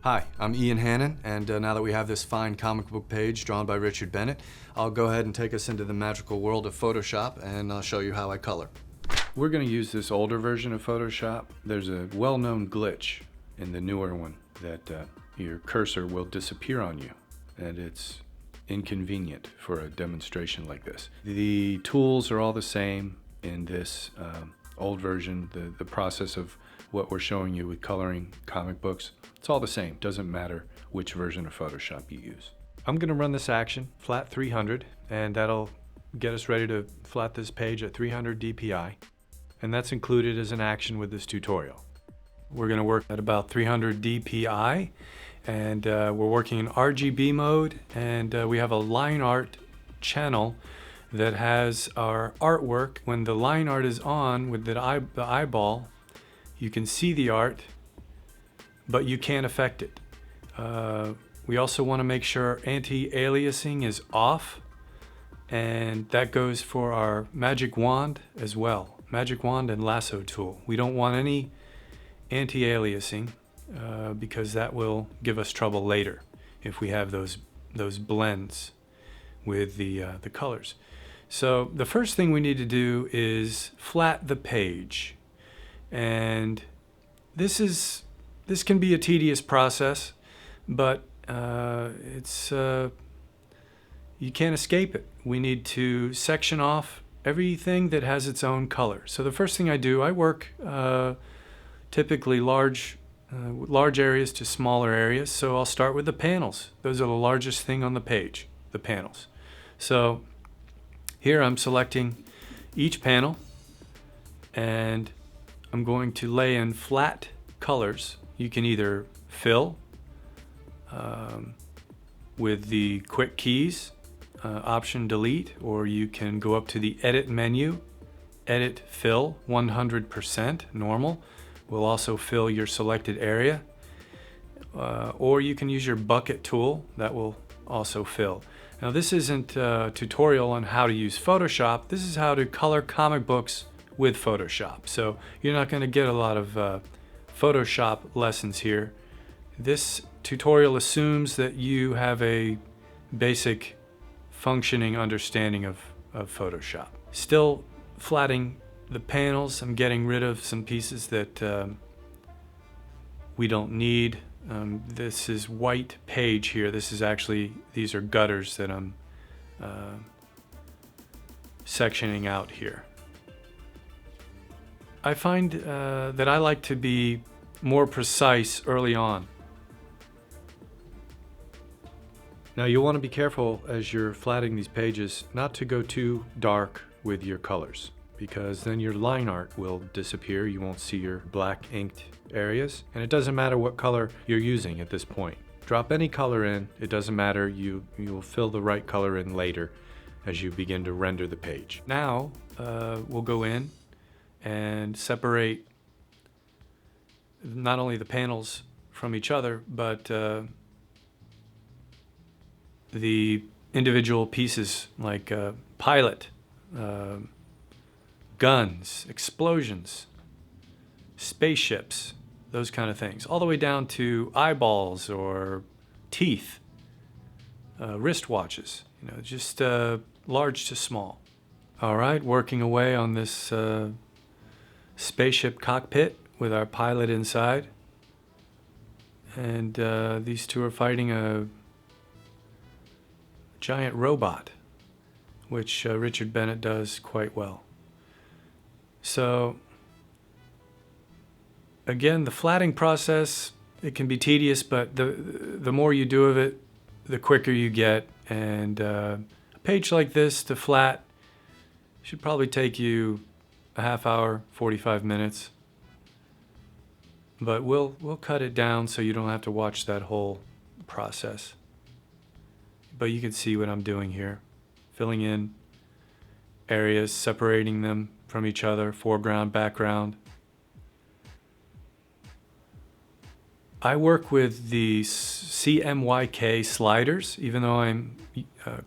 Hi, I'm Ian Hannin, and now that we have this fine comic book page drawn by Richard Bennett, I'll go ahead and take us into the magical world of Photoshop, and I'll show you how I color. We're going to use this older version of Photoshop. There's a well-known glitch in the newer one that your cursor will disappear on you, and it's inconvenient for a demonstration like this. The tools are all the same in this old version. The process of what we're showing you with coloring comic books, it's all the same. Doesn't matter which version of Photoshop you use. I'm going to run this action, flat 300, and that'll get us ready to flat this page at 300 dpi. And that's included as an action with this tutorial. We're going to work at about 300 dpi, and we're working in RGB mode, and we have a line art channel that has our artwork. When the line art is on with the eyeball, you can see the art, but you can't affect it. We also want to make sure anti-aliasing is off, and that goes for our magic wand as well. Magic wand and lasso tool. We don't want any anti-aliasing because that will give us trouble later if we have those blends with the colors. So the first thing we need to do is flat the page, and this can be a tedious process, but you can't escape it. We need to section off everything that has its own color. So the first thing I do, I work typically large areas to smaller areas. So I'll start with the panels. Those are the largest thing on the page, the panels. So here I'm selecting each panel, and I'm going to lay in flat colors. You can either fill with the quick keys, Option Delete, or you can go up to the Edit menu, Edit Fill 100% normal. Will also fill your selected area, or you can use your bucket tool. That will also fill. Now this isn't a tutorial on how to use Photoshop. This is how to color comic books with Photoshop. So you're not going to get a lot of Photoshop lessons here. This tutorial assumes that you have a basic functioning understanding of Photoshop. Still flatting the panels. I'm getting rid of some pieces that we don't need. This is white page here. These are gutters that I'm sectioning out here. I find that I like to be more precise early on. Now you'll want to be careful as you're flatting these pages not to go too dark with your colors, because then your line art will disappear. You won't see your black inked areas, and it doesn't matter what color you're using at this point. Drop any color in, it doesn't matter. You will fill the right color in later as you begin to render the page. Now we'll go in and separate not only the panels from each other, but the individual pieces like pilot, guns, explosions, spaceships, those kind of things, all the way down to eyeballs or teeth, wristwatches, just large to small. All right, working away on this spaceship cockpit with our pilot inside, and these two are fighting a giant robot, which Richard Bennett does quite well. So again, the flatting process, it can be tedious, but the more you do of it, the quicker you get. And a page like this to flat should probably take you a half hour, 45 minutes. But we'll cut it down so you don't have to watch that whole process. But you can see what I'm doing here. Filling in areas, separating them from each other, foreground, background. I work with the CMYK sliders, even though I'm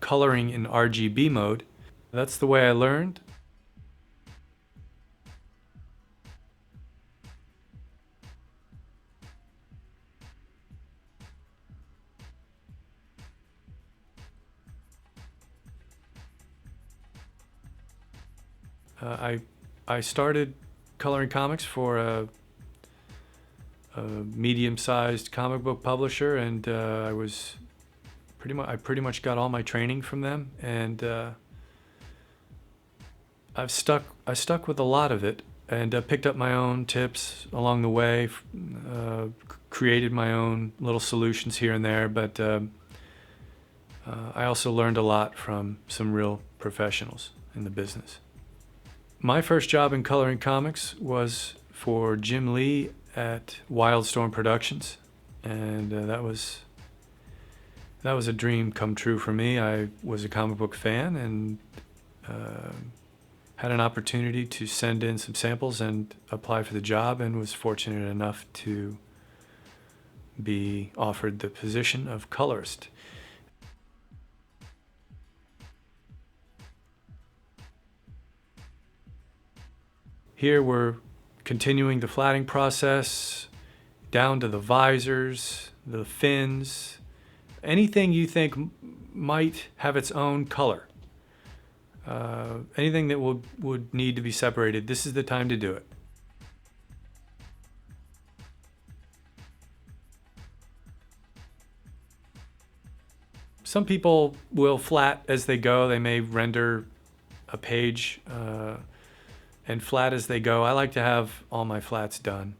coloring in RGB mode. That's the way I learned. I started coloring comics for a medium-sized comic book publisher, and I pretty much got all my training from them, and I stuck with a lot of it, and picked up my own tips along the way, created my own little solutions here and there, but I also learned a lot from some real professionals in the business. My first job in coloring comics was for Jim Lee at Wildstorm Productions, and that was a dream come true for me. I was a comic book fan, and had an opportunity to send in some samples and apply for the job, and was fortunate enough to be offered the position of colorist. Here we're continuing the flatting process down to the visors, the fins, anything you think might have its own color. Anything that would need to be separated, this is the time to do it. Some people will flat as they go. They may render a page and flat as they go. I like to have all my flats done.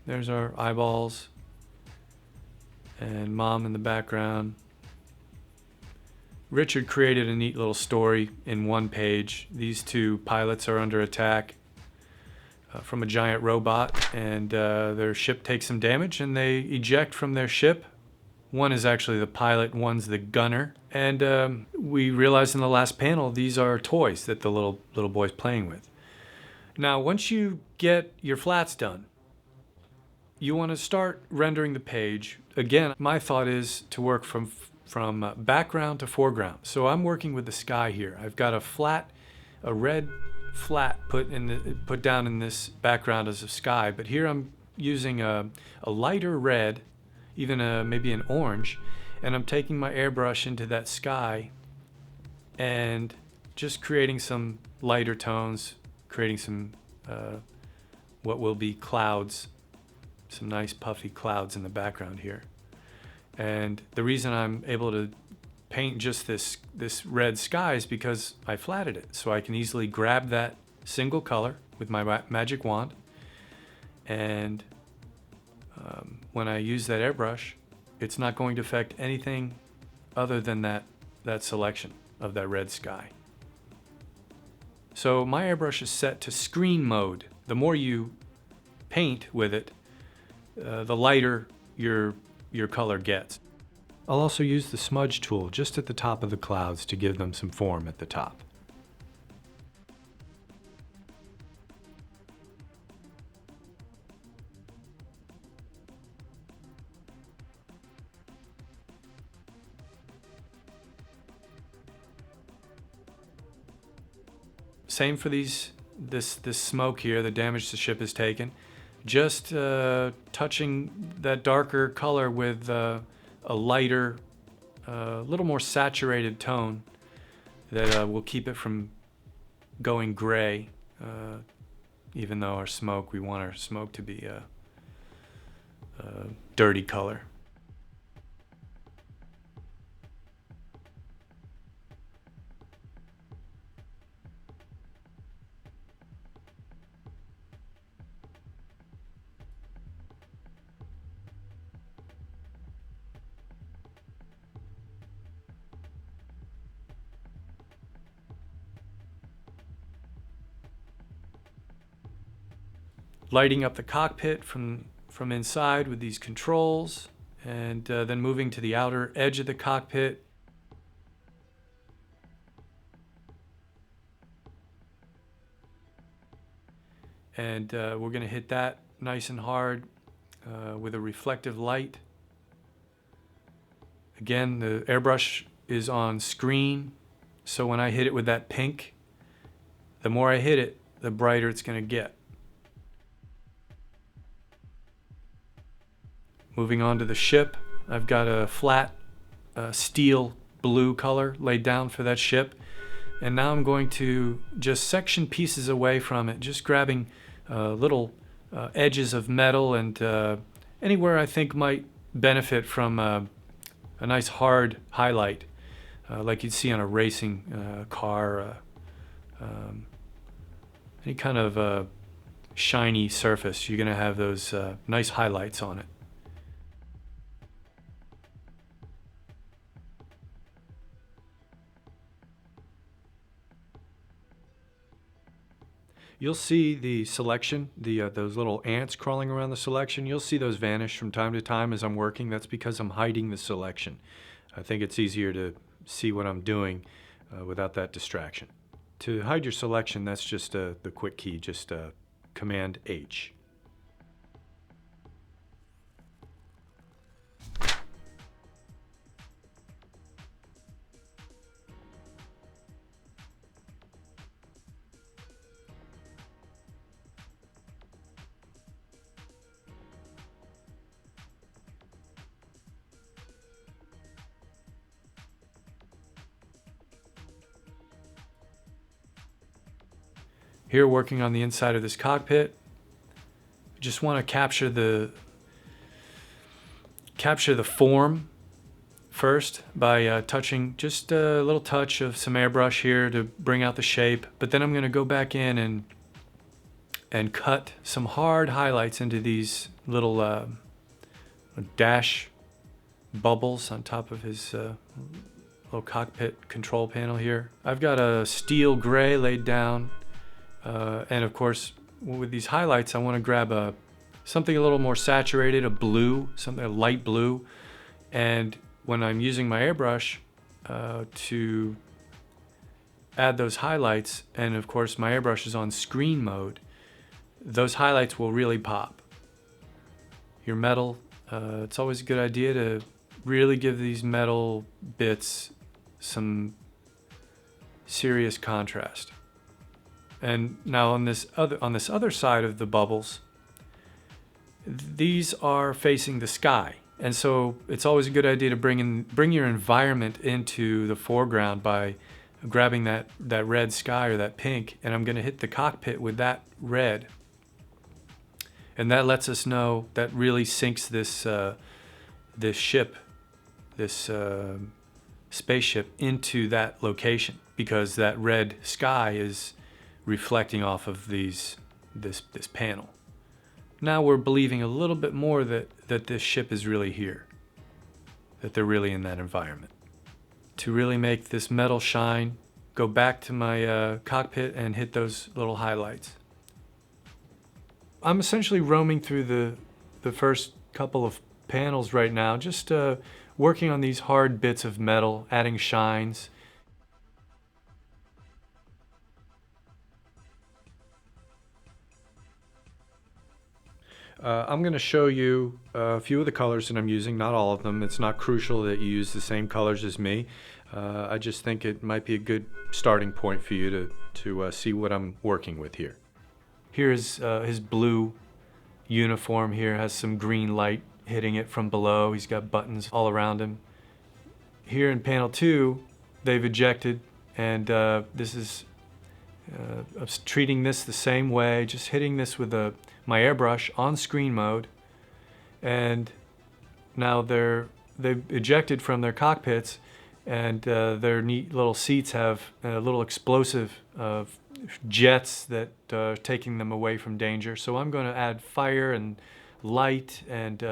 There's our eyeballs and Mom in the background. Richard created a neat little story in one page. These two pilots are under attack from a giant robot, and their ship takes some damage, and they eject from their ship. One is actually the pilot, one's the gunner. And we realized in the last panel, these are toys that the little boy's playing with. Now, once you get your flats done, you want to start rendering the page. Again, my thought is to work from background to foreground. So I'm working with the sky here. I've got a red flat put down in this background as a sky, but here I'm using a lighter red, even maybe an orange, and I'm taking my airbrush into that sky and just creating some lighter tones, creating some what will be clouds, some nice puffy clouds in the background here. And the reason I'm able to paint just this red sky is because I flatted it, so I can easily grab that single color with my magic wand, and when I use that airbrush, it's not going to affect anything other than that selection of that red sky. So my airbrush is set to screen mode. The more you paint with it, the lighter your color gets. I'll also use the smudge tool just at the top of the clouds to give them some form at the top. Same for this smoke here, the damage the ship has taken. Just touching that darker color with a lighter, little more saturated tone that will keep it from going gray. Even though we want our smoke to be a dirty color. Lighting up the cockpit from inside with these controls, and then moving to the outer edge of the cockpit. And we're going to hit that nice and hard with a reflective light. Again, the airbrush is on screen, so when I hit it with that pink, the more I hit it, the brighter it's going to get. Moving on to the ship, I've got a flat steel blue color laid down for that ship. And now I'm going to just section pieces away from it, just grabbing little edges of metal and anywhere I think might benefit from a nice hard highlight, like you'd see on a racing car, any kind of shiny surface. You're going to have those nice highlights on it. You'll see the selection, those little ants crawling around the selection. You'll see those vanish from time to time as I'm working. That's because I'm hiding the selection. I think it's easier to see what I'm doing without that distraction. To hide your selection, that's just the quick key, just Command H. Here, working on the inside of this cockpit, just want to capture the form first by touching just a little touch of some airbrush here to bring out the shape. But then I'm going to go back in and cut some hard highlights into these little dash bubbles on top of his little cockpit control panel here. I've got a steel gray laid down. And of course, with these highlights, I want to grab something a little more saturated, a blue, something a light blue. And when I'm using my airbrush to add those highlights, and of course my airbrush is on screen mode, those highlights will really pop. Your metal, it's always a good idea to really give these metal bits some serious contrast. And now on this other side of the bubbles, these are facing the sky. And so it's always a good idea to bring your environment into the foreground by grabbing that red sky or that pink, and I'm going to hit the cockpit with that red. And that lets us know, that really sinks this ship, this spaceship into that location, because that red sky is reflecting off of this panel. Now we're believing a little bit more that this ship is really here, that they're really in that environment. To really make this metal shine, go back to my cockpit and hit those little highlights. I'm essentially roaming through the first couple of panels right now, just working on these hard bits of metal, adding shines. I'm going to show you a few of the colors that I'm using, not all of them. It's not crucial that you use the same colors as me. I just think it might be a good starting point for you to see what I'm working with here. Here's his blue uniform here, has some green light hitting it from below. He's got buttons all around him. Here in panel 2, they've ejected, and this is I'm treating this the same way, just hitting this with my airbrush on screen mode, and now they've ejected from their cockpits, and their neat little seats have little explosive jets that are taking them away from danger. So I'm going to add fire and light, and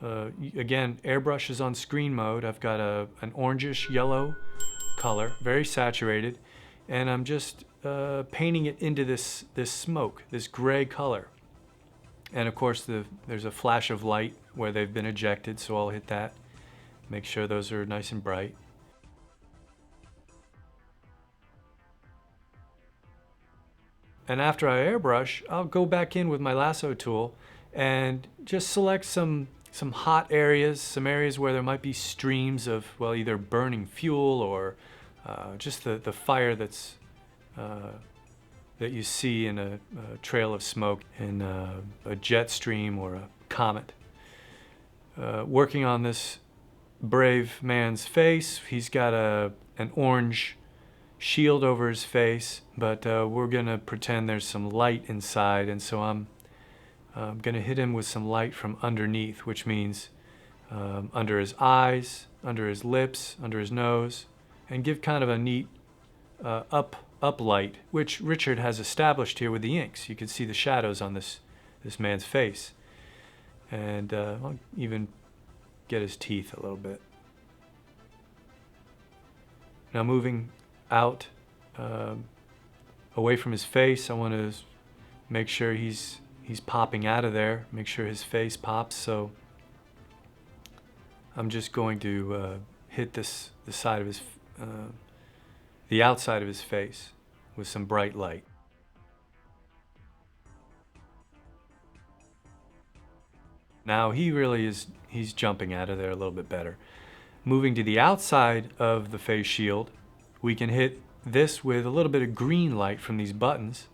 again, airbrush is on screen mode. I've got an orangish yellow color, very saturated, and I'm just painting it into this smoke, this gray color. And of course there's a flash of light where they've been ejected, so I'll hit that. Make sure those are nice and bright. And after I airbrush, I'll go back in with my lasso tool and just select some hot areas, some areas where there might be streams of, well, either burning fuel or just the fire that's that you see in a trail of smoke in a jet stream or a comet. working on this brave man's face. He's got an orange shield over his face, but we're gonna pretend there's some light inside, and so I'm gonna hit him with some light from underneath, which means under his eyes, under his lips, under his nose, and give kind of a neat up light, which Richard has established here with the inks. You can see the shadows on this man's face, and I'll even get his teeth a little bit. Now moving out away from his face, I want to make sure he's popping out of there, make sure his face pops. So I'm just going to hit the side of his the outside of his face with some bright light. Now he's jumping out of there a little bit better. Moving to the outside of the face shield, we can hit this with a little bit of green light from these buttons.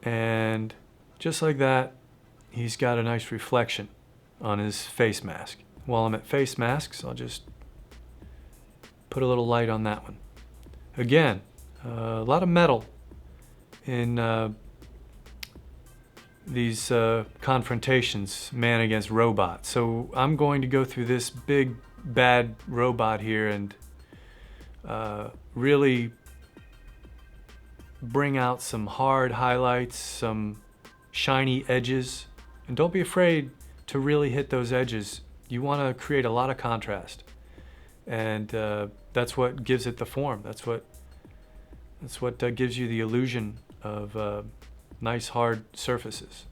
And just like that, he's got a nice reflection on his face mask. While I'm at face masks, I'll just put a little light on that one. Again, a lot of metal in these confrontations, man against robot. So I'm going to go through this big bad robot here and really bring out some hard highlights, some shiny edges, and don't be afraid to really hit those edges. You want to create a lot of contrast, and that's what gives it the form. That's what gives you the illusion of nice hard surfaces.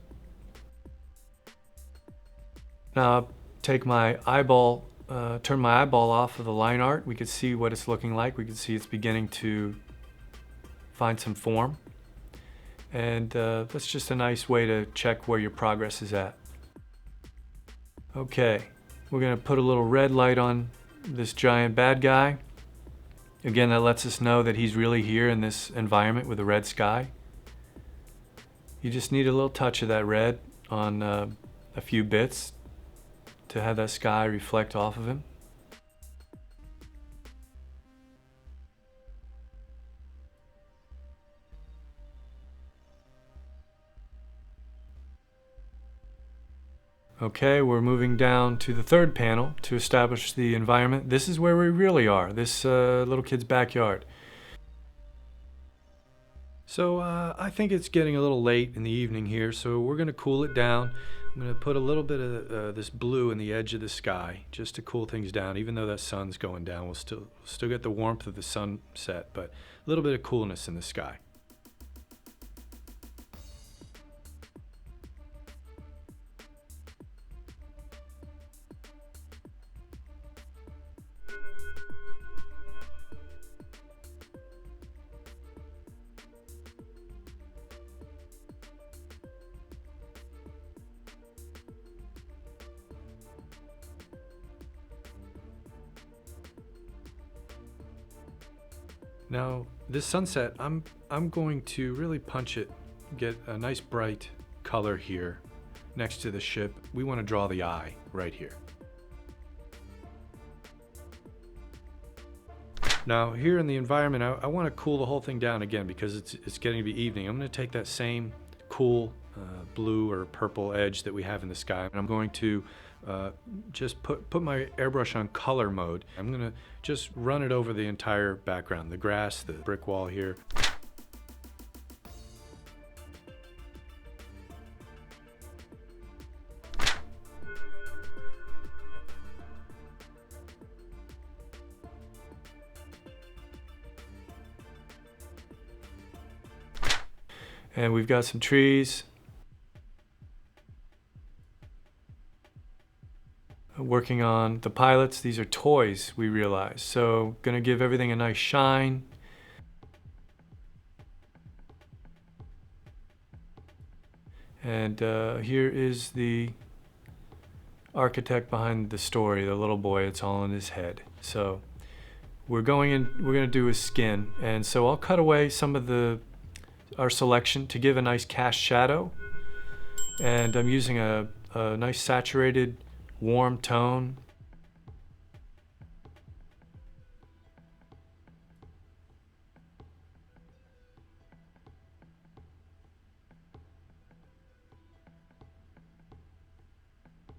Now I'll take my eyeball, turn my eyeball off of the line art. We can see what it's looking like. We can see it's beginning to find some form, and that's just a nice way to check where your progress is at. Okay, we're gonna put a little red light on this giant bad guy. Again, that lets us know that he's really here in this environment with a red sky. You just need a little touch of that red on a few bits to have that sky reflect off of him. Okay, we're moving down to the third panel to establish the environment. This is where we really are, this little kid's backyard. So I think it's getting a little late in the evening here, so we're going to cool it down. I'm going to put a little bit of this blue in the edge of the sky just to cool things down. Even though that sun's going down, we'll still get the warmth of the sunset, but a little bit of coolness in the sky. Now, this sunset, I'm going to really punch it, get a nice bright color here next to the ship. We want to draw the eye right here. Now, here in the environment, I want to cool the whole thing down again because it's getting to be evening. I'm going to take that same cool blue or purple edge that we have in the sky, and I'm going to just put my airbrush on color mode. I'm gonna just run it over the entire background, the grass, the brick wall here. And we've got some trees. Working on the pilots. These are toys, we realize. So gonna give everything a nice shine. And here is the architect behind the story, the little boy. It's all in his head. So we're gonna do his skin. And so I'll cut away some of our selection to give a nice cast shadow And I'm using a nice saturated, warm tone.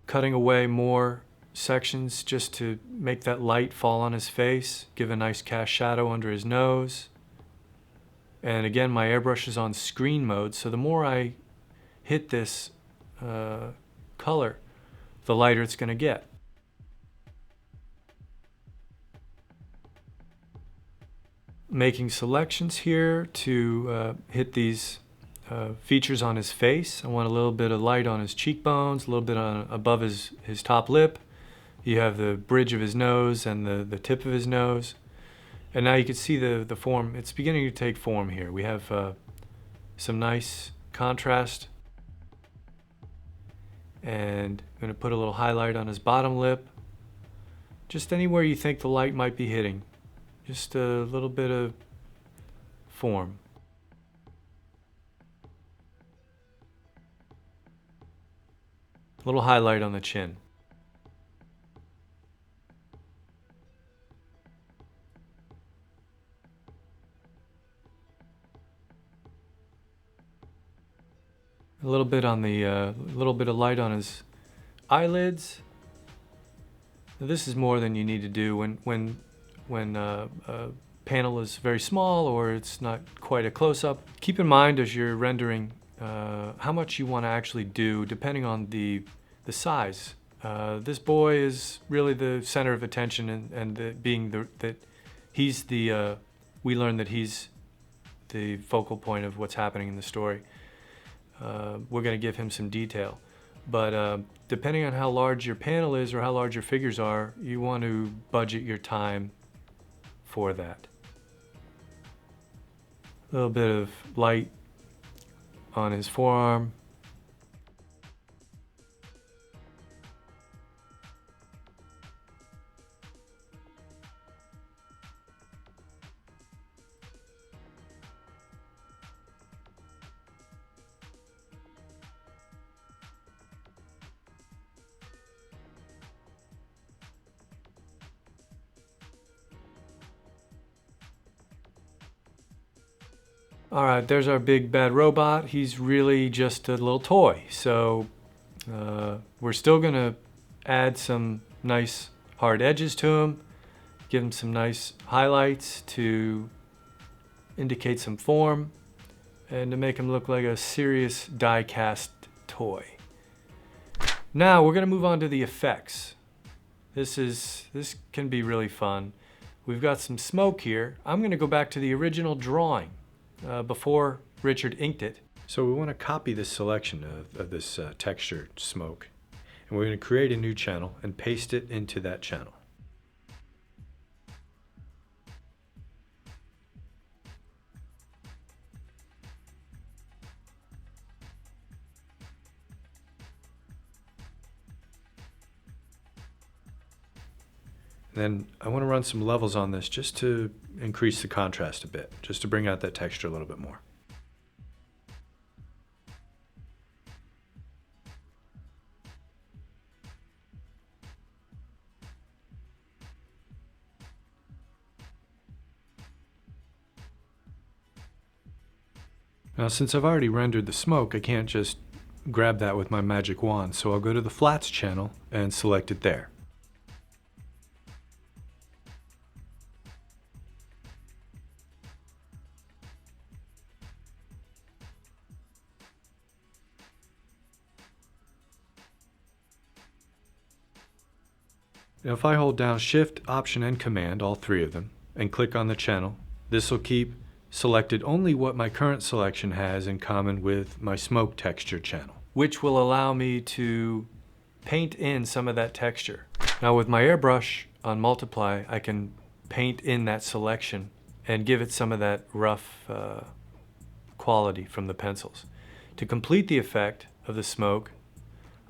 Cutting away more sections just to make that light fall on his face, give a nice cast shadow under his nose. And again, my airbrush is on screen mode, so the more I hit this color, the lighter it's going to get. Making selections here to hit these features on his face. I want a little bit of light on his cheekbones, a little bit above his top lip. You have the bridge of his nose and the tip of his nose. And now you can see the form. It's beginning to take form here. We have some nice contrast. And I'm going to put a little highlight on his bottom lip. Just anywhere you think the light might be hitting. Just a little bit of form. A little highlight on the chin. A little bit on the little bit of light on his eyelids. Now, this is more than you need to do when a panel is very small or it's not quite a close-up. Keep in mind as you're rendering how much you want to actually do depending on the size. This boy is really the center of attention, and we learn that he's the focal point of what's happening in the story. We're going to give him some detail. But depending on how large your panel is or how large your figures are, you want to budget your time for that. A little bit of light on his forearm. All right, there's our big bad robot. He's really just a little toy. So we're still gonna add some nice hard edges to him, give him some nice highlights to indicate some form, and to make him look like a serious die-cast toy. Now we're gonna move on to the effects. This can be really fun. We've got some smoke here. I'm gonna go back to the original drawing. Before Richard inked it. So we want to copy this selection of this textured smoke, and we're going to create a new channel and paste it into that channel. Then I want to run some levels on this just to increase the contrast a bit, just to bring out that texture a little bit more. Now, since I've already rendered the smoke, I can't just grab that with my magic wand, so I'll go to the Flats channel and select it there. Now if I hold down Shift, Option, and Command, all three of them, and click on the channel, this will keep selected only what my current selection has in common with my smoke texture channel, which will allow me to paint in some of that texture. Now with my airbrush on Multiply, I can paint in that selection and give it some of that rough quality from the pencils. To complete the effect of the smoke,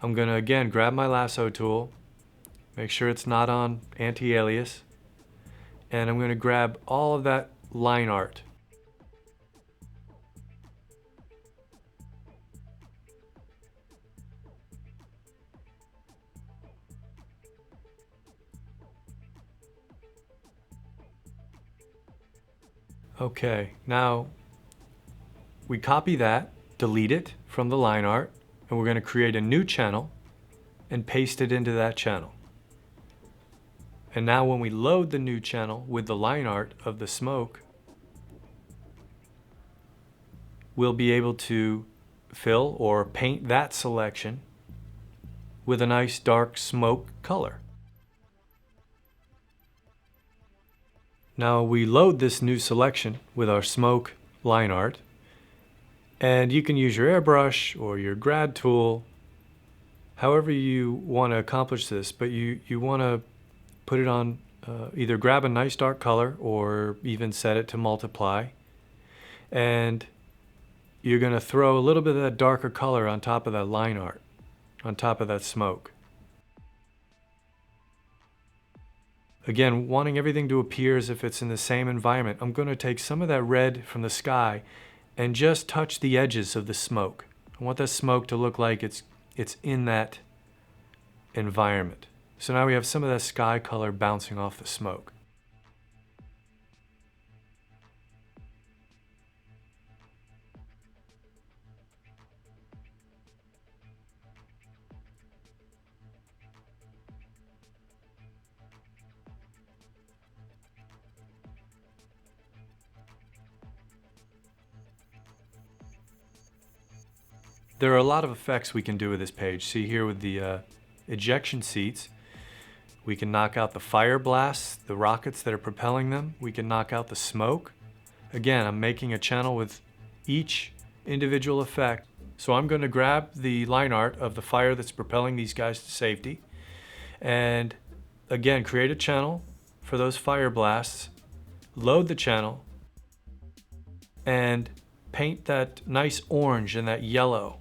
I'm going to again grab my lasso tool, make sure it's not on anti-alias, and I'm going to grab all of that line art. Okay, now we copy that, delete it from the line art, and we're going to create a new channel and paste it into that channel. And now when we load the new channel with the line art of the smoke, we'll be able to fill or paint that selection with a nice dark smoke color. Now we load this new selection with our smoke line art, and you can use your airbrush or your grad tool, however you want to accomplish this, but you want to put it on, either grab a nice dark color or even set it to multiply, and you're going to throw a little bit of that darker color on top of that line art, on top of that smoke. Again, wanting everything to appear as if it's in the same environment, I'm going to take some of that red from the sky and just touch the edges of the smoke. I want that smoke to look like it's in that environment. So now we have some of that sky color bouncing off the smoke. There are a lot of effects we can do with this page. See here with the ejection seats, we can knock out the fire blasts, the rockets that are propelling them. We can knock out the smoke. Again, I'm making a channel with each individual effect. So I'm going to grab the line art of the fire that's propelling these guys to safety, and again, create a channel for those fire blasts, load the channel, and paint that nice orange and that yellow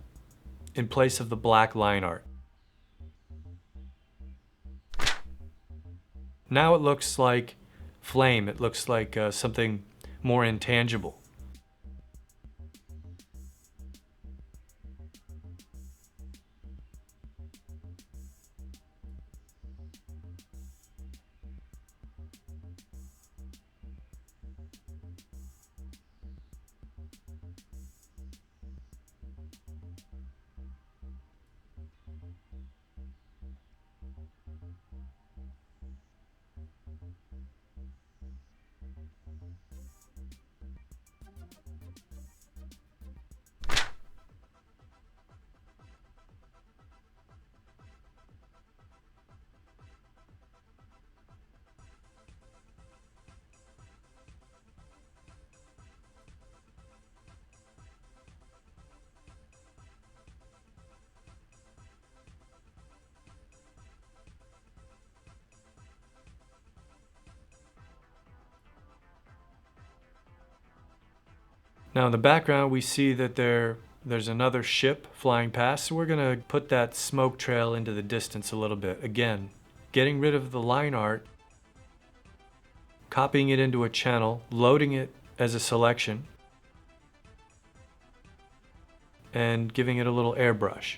in place of the black line art. Now it looks like flame. It looks like something more intangible. Now in the background we see that there's another ship flying past, so we're going to put that smoke trail into the distance a little bit. Again, getting rid of the line art, copying it into a channel, loading it as a selection, and giving it a little airbrush.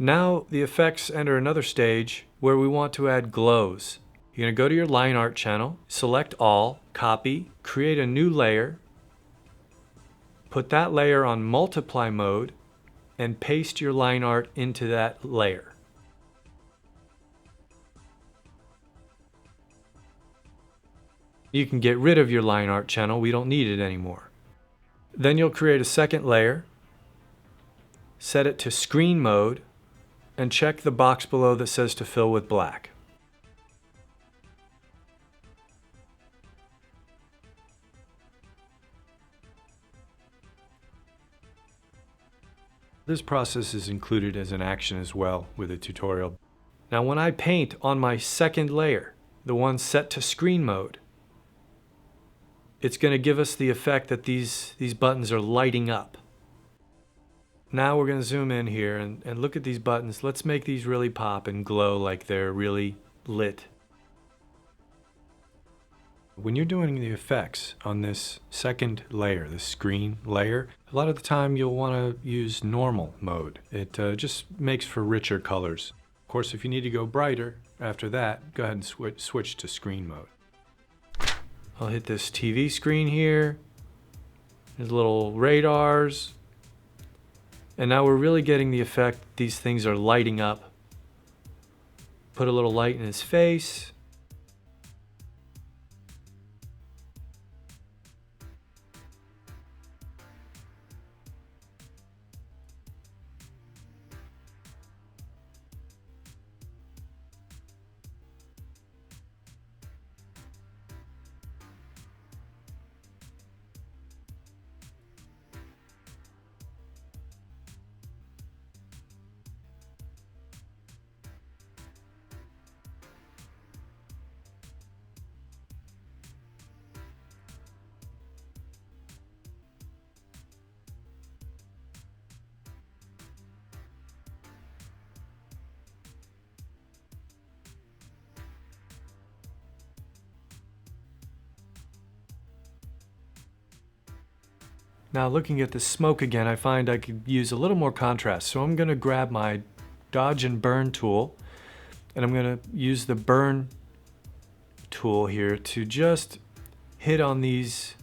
Now the effects enter another stage where we want to add glows. You're going to go to your line art channel, select all, copy, create a new layer, put that layer on multiply mode, and paste your line art into that layer. You can get rid of your line art channel, we don't need it anymore. Then you'll create a second layer, set it to screen mode, and check the box below that says to fill with black. This process is included as an action as well with the tutorial. Now when I paint on my second layer, the one set to screen mode, it's going to give us the effect that these buttons are lighting up. Now we're going to zoom in here and look at these buttons. Let's make these really pop and glow like they're really lit. When you're doing the effects on this second layer, the screen layer, A lot of the time you'll want to use normal mode. It just makes for richer colors. Of course, if you need to go brighter after that, go ahead and switch to screen mode. I'll hit this TV screen here. There's little radars. And now we're really getting the effect these things are lighting up. Put a little light in his face. Now looking at the smoke again, I find I could use a little more contrast. So I'm going to grab my Dodge and Burn tool, and I'm going to use the Burn tool here to just hit on these,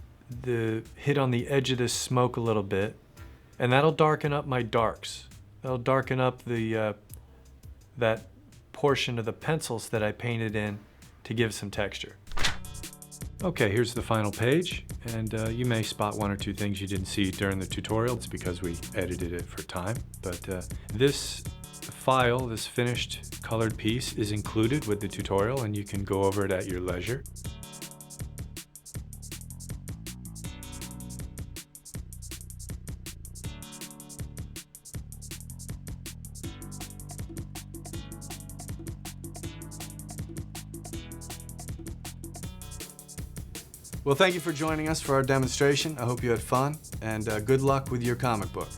hit on the edge of this smoke a little bit, and that'll darken up my darks. That'll darken up the that portion of the pencils that I painted in to give some texture. Okay, here's the final page, and you may spot one or two things you didn't see during the tutorial. It's because we edited it for time, but this file, this finished colored piece, is included with the tutorial, and you can go over it at your leisure. Well, thank you for joining us for our demonstration. I hope you had fun, and good luck with your comic book.